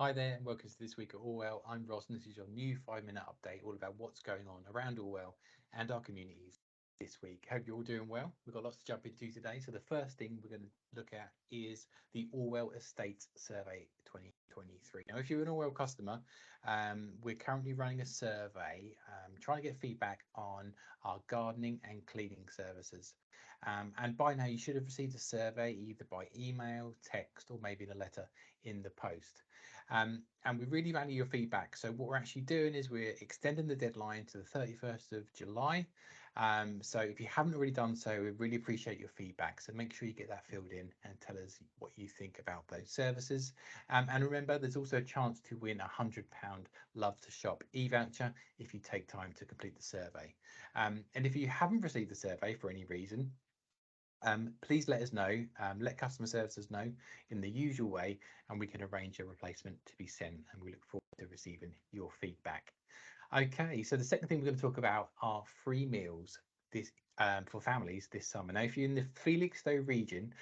Hi there, and welcome to This Week at Orwell. I'm Ross, and this is your new 5-minute update all about what's going on around Orwell and our communities this week. Hope you're all doing well. We've got lots to jump into today. So, the first thing we're going to look at is the Orwell Estates Survey 2023. Now, if you're an Orwell customer, we're currently running a survey trying to get feedback on our gardening and cleaning services. And by now, you should have received a survey either by email, text, or maybe in a letter in the post. And we really value your feedback. So what we're actually doing is we're extending the deadline to the 31st of July. So if you haven't already done so, we really appreciate your feedback. So make sure you get that filled in and tell us what you think about those services. And remember, there's also a chance to win a £100 Love to Shop e-voucher if you take time to complete the survey. And if you haven't received the survey for any reason, please let us know, let customer services know in the usual way, and we can arrange a replacement to be sent, and we look forward to receiving your feedback. Okay, so the second thing we're going to talk about are free meals this for families this summer. Now, if you're in the Felixstowe region,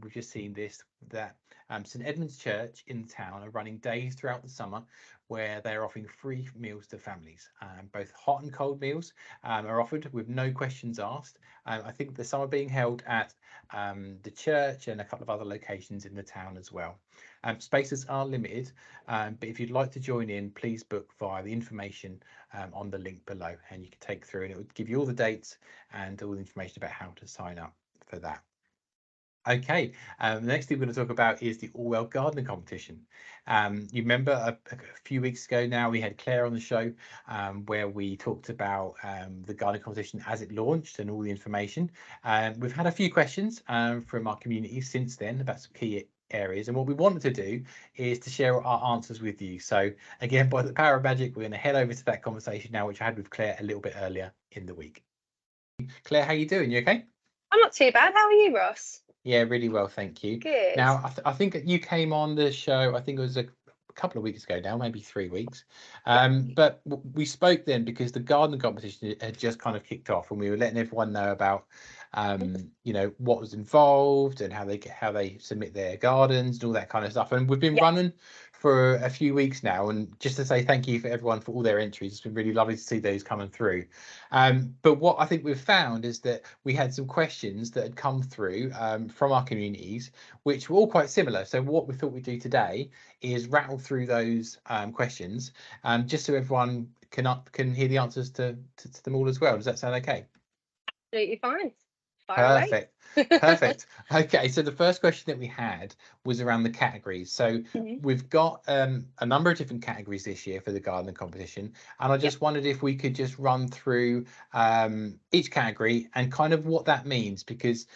we've just seen this that St Edmund's Church in the town are running days throughout the summer where they're offering free meals to families. Both hot and cold meals are offered with no questions asked. I think the summer being held at the church and a couple of other locations in the town as well. Spaces are limited, but if you'd like to join in, please book via the information on the link below, and you can take through, and it would give you all the dates and all the information about how to sign up for that. Okay, the next thing we're going to talk about is the Orwell Gardening Competition. You remember a few weeks ago now, we had Claire on the show where we talked about the gardening competition as it launched and all the information. We've had a few questions from our community since then about some key areas, and what we wanted to do is to share our answers with you. So again, by the power of magic, we're going to head over to that conversation now, which I had with Claire a little bit earlier in the week. Claire, how you doing? You okay? I'm not too bad. How are you, Ross? Yeah, really well, thank you. Good. Now, I think you came on the show, I think it was a couple of weeks ago now, maybe 3 weeks. Yeah. But we spoke then because the garden competition had just kind of kicked off, and we were letting everyone know about, what was involved and how they submit their gardens and all that kind of stuff. And we've been Yeah. running for a few weeks now, and just to say thank you for everyone for all their entries. It's been really lovely to see those coming through. But what I think we've found is that we had some questions that had come through from our communities, which were all quite similar. So what we thought we'd do today is rattle through those questions, just so everyone can hear the answers to them all as well. Does that sound okay? Absolutely fine. Fire away. Perfect. Perfect. Okay, so the first question that we had was around the categories. So Mhm. we've got a number of different categories this year for the gardening competition, and I Yeah. just wondered if we could just run through each category and kind of what that means, because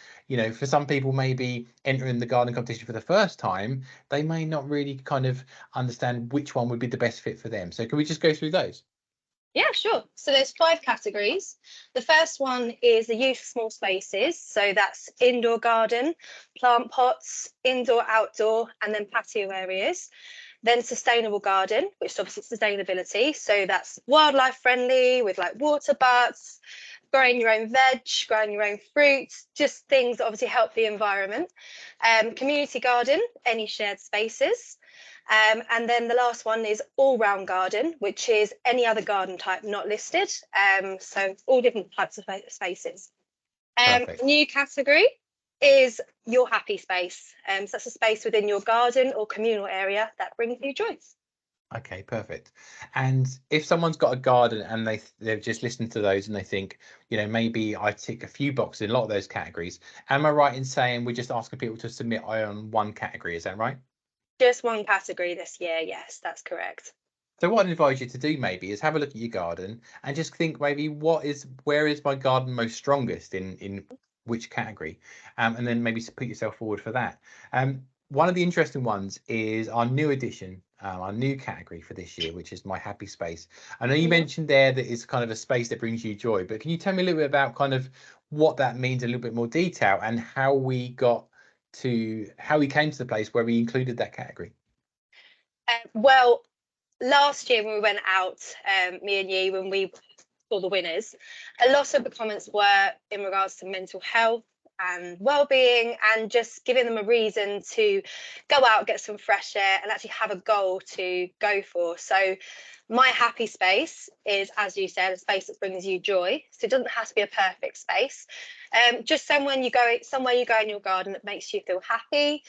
for some people maybe entering the gardening competition for the first time, they may not really kind of understand which one would be the best fit for them. So can we just go through those? Yeah, sure. So there's 5 categories. The first one is the use of small spaces. So that's indoor garden, plant pots, indoor, outdoor, and then patio areas. Then sustainable garden, which is obviously sustainability. So that's wildlife friendly with like water butts, growing your own veg, growing your own fruit, just things that obviously help the environment. Community garden, any shared spaces. And then the last one is all-round garden, which is any other garden type not listed. So all different types of spaces. Perfect. New category is your happy space. So that's a space within your garden or communal area that brings you joy. Okay, perfect. And if someone's got a garden and they've just listened to those and they think, maybe I tick a few boxes in a lot of those categories. Am I right in saying we're just asking people to submit on one category? Is that right? Just one category this year. Yes, that's correct. So what I'd advise you to do maybe is have a look at your garden and just think maybe where is my garden most strongest in which category, and then maybe put yourself forward for that. One of the interesting ones is our new addition, our new category for this year, which is my happy space. I know you Mhm. mentioned there that it's kind of a space that brings you joy, but can you tell me a little bit about kind of what that means in a little bit more detail and how we came to the place where we included that category? Well, last year when we went out, me and you, when we saw the winners, a lot of the comments were in regards to mental health and well-being, and just giving them a reason to go out, get some fresh air, and actually have a goal to go for. So my happy space is, as you said, a space that brings you joy. So it doesn't have to be a perfect space. Just somewhere you go in your garden that makes you feel happy,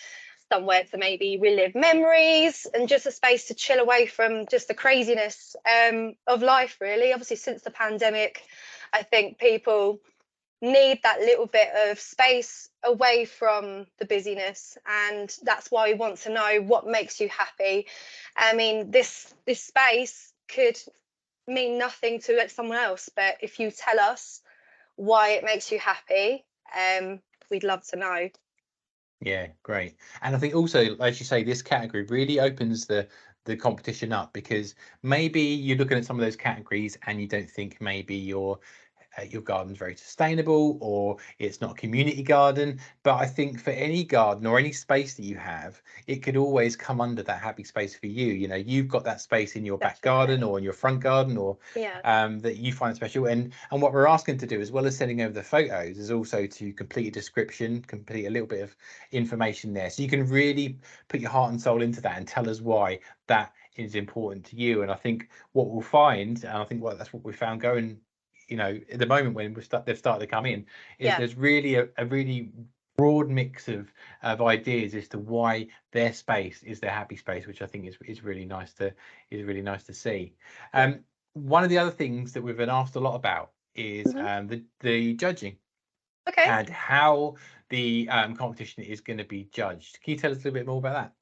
somewhere to maybe relive memories, and just a space to chill away from just the craziness of life, really. Obviously, since the pandemic, I think people need that little bit of space away from the busyness, and that's why we want to know what makes you happy. I mean, this space could mean nothing to someone else, but if you tell us why it makes you happy, we'd love to know. Yeah, great. And I think also, as you say, this category really opens the competition up, because maybe you're looking at some of those categories and you don't think maybe your garden's very sustainable, or it's not a community garden. But I think for any garden or any space that you have, it could always come under that happy space for you. You know, you've got that space in your back garden or in your front garden, or that you find special. And what we're asking to do, as well as sending over the photos, is also to complete a description, complete a little bit of information there, so you can really put your heart and soul into that and tell us why that is important to you. And I think what we'll find, and I think that's what we found going, you know, at the moment when they've started to come in, is there's really a really broad mix of ideas as to why their space is their happy space, which I think is really nice to see. One of the other things that we've been asked a lot about is the judging, and how the competition is going to be judged. Can you tell us a little bit more about that?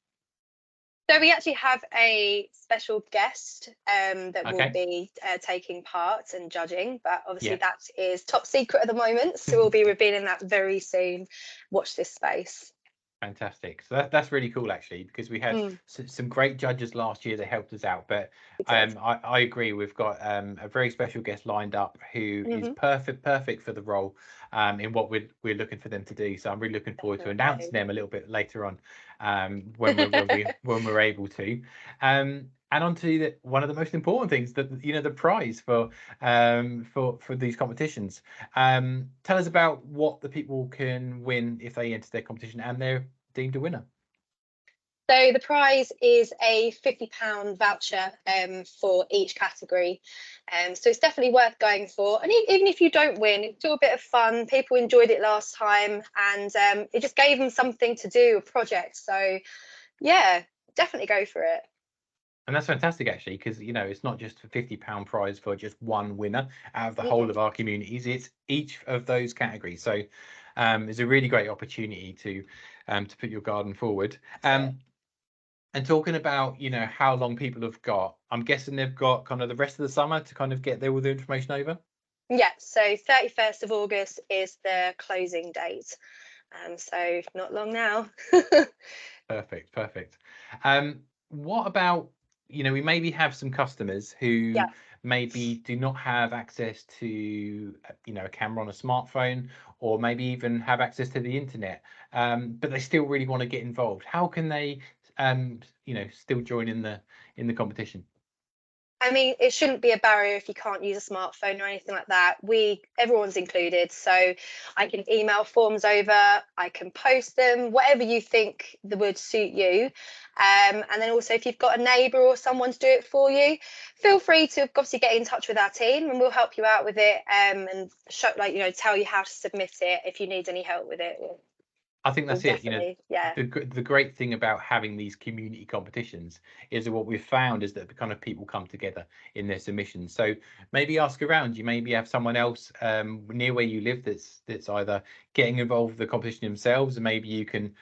So we actually have a special guest that will be taking part and judging, but obviously that is top secret at the moment, so we'll be revealing that very soon. Watch this space. Fantastic. So that's really cool, actually, because we had some great judges last year that helped us out. But I agree, we've got a very special guest lined up who is perfect for the role in what we're looking for them to do. So I'm really looking forward to announcing them a little bit later on when we're able to. And on to one of the most important things, that the prize for these competitions. Tell us about what the people can win if they enter their competition and they're deemed a winner. So the prize is a £50 voucher for each category. So it's definitely worth going for. And even if you don't win, it's still a bit of fun. People enjoyed it last time, and it just gave them something to do, a project. So yeah, definitely go for it. And that's fantastic, actually, because it's not just a £50 prize for just one winner out of the whole of our communities. It's each of those categories. So it's a really great opportunity to put your garden forward. And talking about how long people have got, I'm guessing they've got kind of the rest of the summer to kind of get all the information over. Yeah, so 31st of August is the closing date. So not long now. Perfect. What about, we maybe have some customers who maybe do not have access to a camera on a smartphone, or maybe even have access to the internet, but they still really want to get involved. How can they still join in the competition? I mean, it shouldn't be a barrier if you can't use a smartphone or anything like that. Everyone's included, so I can email forms over, I can post them, whatever you think that would suit you. And then also, if you've got a neighbour or someone to do it for you, feel free to obviously get in touch with our team, and we'll help you out with it, and tell you how to submit it if you need any help with it. I think that's it. The great thing about having these community competitions is that what we've found is that the kind of people come together in their submissions. So maybe ask around. You maybe have someone else near where you live that's either getting involved with the competition themselves, and maybe you can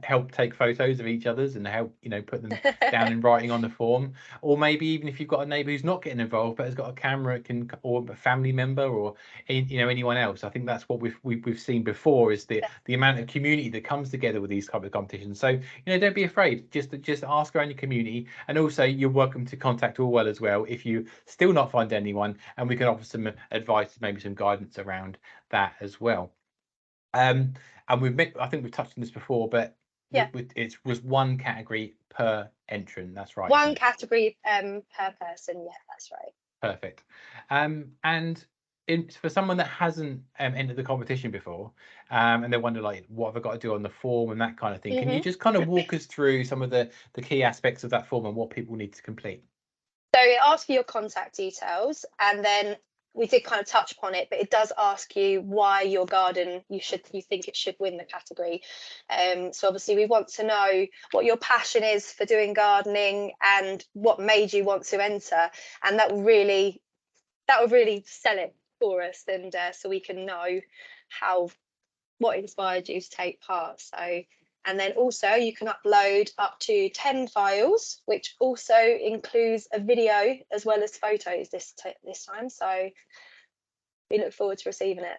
help take photos of each other's and help put them down in writing on the form. Or maybe even if you've got a neighbour who's not getting involved but has got a camera, or a family member, or anyone else. I think that's what we've seen before, is the amount of community that comes together with these type of competitions. So don't be afraid, just ask around your community. And also, you're welcome to contact Orwell as well if you still not find anyone, and we can offer some advice, maybe some guidance around that as well. And I think we've touched on this before, but it was one category per entrant. That's right. One category per person. Yeah, that's right. Perfect. And for someone that hasn't entered the competition before, and they wonder like, what have I got to do on the form and that kind of thing, can you just kind of walk us through some of the key aspects of that form and what people need to complete? So it asks for your contact details, and then we did kind of touch upon it, but it does ask you why your garden you think it should win the category. So obviously we want to know what your passion is for doing gardening and what made you want to enter, and that will really sell it for us, and so we can know what inspired you to take part. So, and then also you can upload up to 10 files, which also includes a video as well as photos this time. So we look forward to receiving it.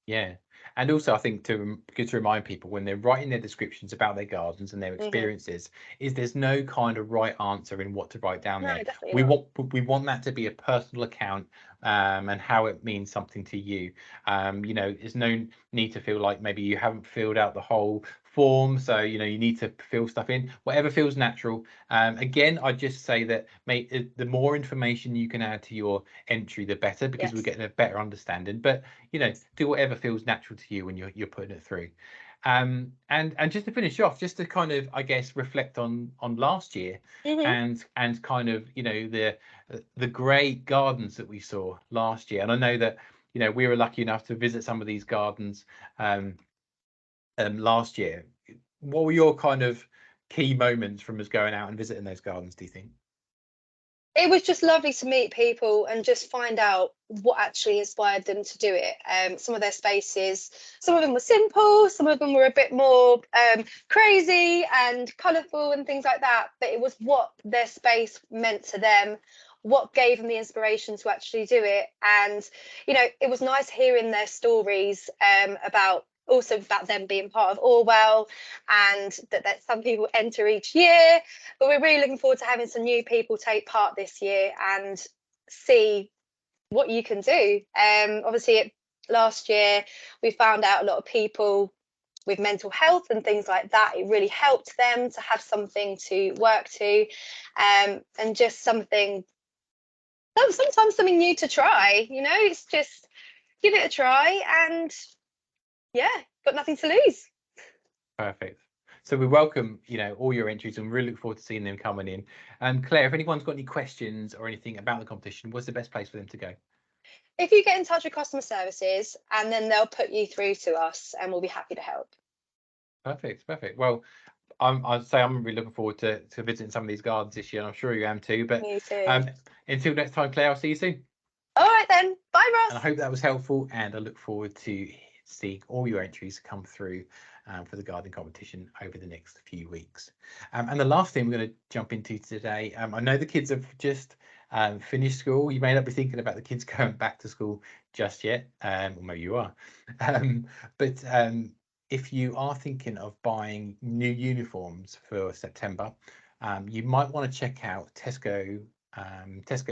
Yeah, and also I think good to remind people when they're writing their descriptions about their gardens and their experiences, is there's no kind of right answer in what to write down there. Definitely not. We want that to be a personal account, and how it means something to you. You know, there's no need to feel like maybe you haven't filled out the whole form, so you know you need to fill stuff in. Whatever feels natural. Again, I'd just say that the more information you can add to your entry, the better, because we're getting a better understanding. But you know, do whatever feels natural to you when you're putting it through. And just to finish off, just to kind of, I guess, reflect on last year, and kind of, you know, the great gardens that we saw last year. And I know that, you know, we were lucky enough to visit some of these gardens last year. What were your kind of key moments from us going out and visiting those gardens, do you think? It was just lovely to meet people and just find out what actually inspired them to do it. Some of their spaces, some of them were simple, some of them were a bit more crazy and colourful and things like that. But it was what their space meant to them, what gave them the inspiration to actually do it. And, you know, it was nice hearing their stories about them being part of Orwell, and that some people enter each year. But we're really looking forward to having some new people take part this year and see what you can do. Obviously, last year we found out a lot of people with mental health and things like that. It really helped them to have something to work to, and just sometimes something new to try. You know, it's just give it a try, and yeah, got nothing to lose. Perfect. So we welcome, you know, all your entries and really look forward to seeing them coming in. Claire, if anyone's got any questions or anything about the competition, what's the best place for them to go? If you get in touch with customer services, and then they'll put you through to us, and we'll be happy to help. Perfect. Well, I'd say I'm really looking forward to visiting some of these gardens this year, and I'm sure you am too. But Me too. Until next time, Claire, I'll see you soon. All right then. Bye, Ross. And I hope that was helpful, and I look forward to seeing all your entries come through for the gardening competition over the next few weeks. And the last thing we're going to jump into today, I know the kids have just finished school. You may not be thinking about the kids going back to school just yet, or maybe you are. But if you are thinking of buying new uniforms for September, you might want to check out Tesco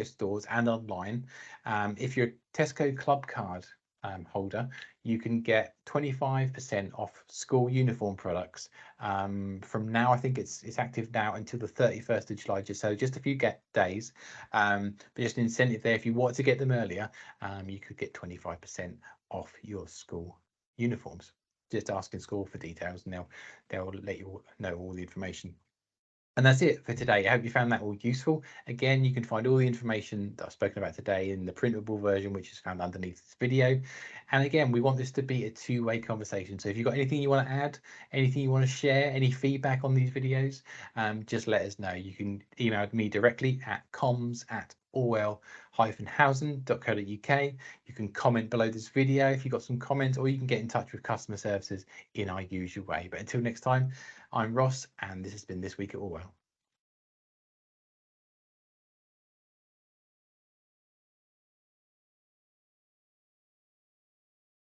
stores and online. If you're a Tesco Club card holder, you can get 25% off school uniform products from now. I think it's active now until the 31st of July, so just a few days, but just an incentive there. If you want to get them earlier, you could get 25% off your school uniforms. Just ask in school for details, and they'll let you know all the information. And that's it for today. I hope you found that all useful. Again, you can find all the information that I've spoken about today in the printable version, which is found underneath this video. And again, we want this to be a two-way conversation. So if you've got anything you want to add, anything you want to share, any feedback on these videos, just let us know. You can email me directly at comms@orwell-housing.co.uk. You can comment below this video if you've got some comments, or you can get in touch with customer services in our usual way. But until next time, I'm Ross, and this has been This Week at Orwell.